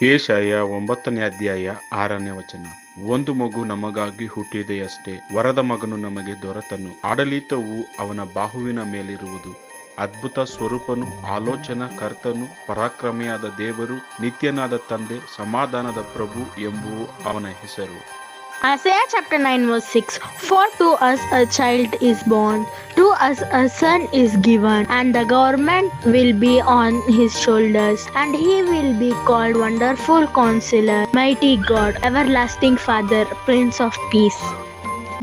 ಯೆಶಾಯ 9ನೇ ಅಧ್ಯಾಯ 6ನೇ ವಚನ. ಒಂದು ಮಗು ನಮಗಾಗಿ ಹುಟ್ಟಿದೆಯಷ್ಟೇ, ವರದ ಮಗನು ನಮಗೆ ದೊರೆತನು. ಆಡಳಿತವು ಅವನ ಬಾಹುವಿನ ಮೇಲಿರುವುದು. ಅದ್ಭುತ ಸ್ವರೂಪನು, ಆಲೋಚನಾ ಕರ್ತನು, ಪರಾಕ್ರಮಿಯಾದ ದೇವರು, ನಿತ್ಯನಾದ ತಂದೆ, ಸಮಾಧಾನದ ಪ್ರಭು ಎಂಬುವು ಅವನ ಹೆಸರು. Isaiah chapter 9 verse 6. For to us a child is born, to us a son is given, and the government will be on his shoulders, and he will be called Wonderful Counselor, Mighty God, Everlasting Father, Prince of Peace.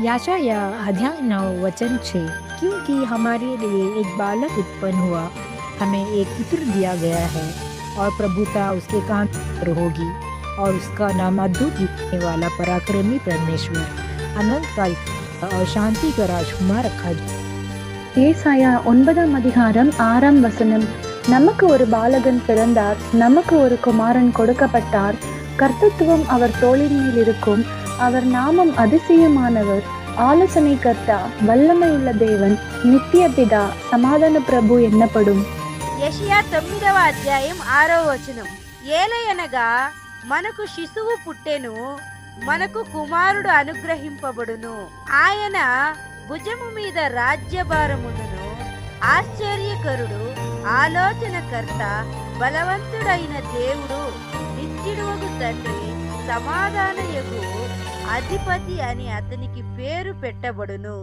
याशाया अध्याय 9 वचन 6. क्योंकि हमारे लिए एक बालक उत्पन्न हुआ, हमें एक पुत्र दिया गया है, और प्रभुता उसके कांध पर होगी, और उसका नाम अद्भुत जीतने वाला पराक्रमी परमेश्वर, अनंत काल और शांति का राजकुमार रखा जाए. ஏசாயா 9ஆம் அதிகாரம் 6ஆம் வசனம். நமக்கு ஒரு பாலகன் பிறந்தார், நமக்கு ஒரு குமாரன் கொடுக்கப்பட்டார், கர்த்தத்துவம் அவர் தோளின் மேல் இருக்கும், அவர் நாமம் அதிசயமானவர், ஆலோசனை கர்த்தா, வல்லமை உள்ள தேவன், నిత్య పితా, సమాధాన ప్రభు ఎన్నపடும். యెషయా 9వ అధ్యాయం 6వ వచనం. ఏలయనగా మనకు శిశువు పుట్టెను, మనకు కుమారుడు అనుగ్రహింపబడును, ఆయన భుజము మీద రాజ్యభారమును. ఆశ్చర్యకరుడు, ఆలోచనకర్త, బలవంతుడైన దేవుడు, నిత్యుడువగు తండ్రి, సమాధానయగు అధిపతి అని అతనికి పేరు పెట్టబడును.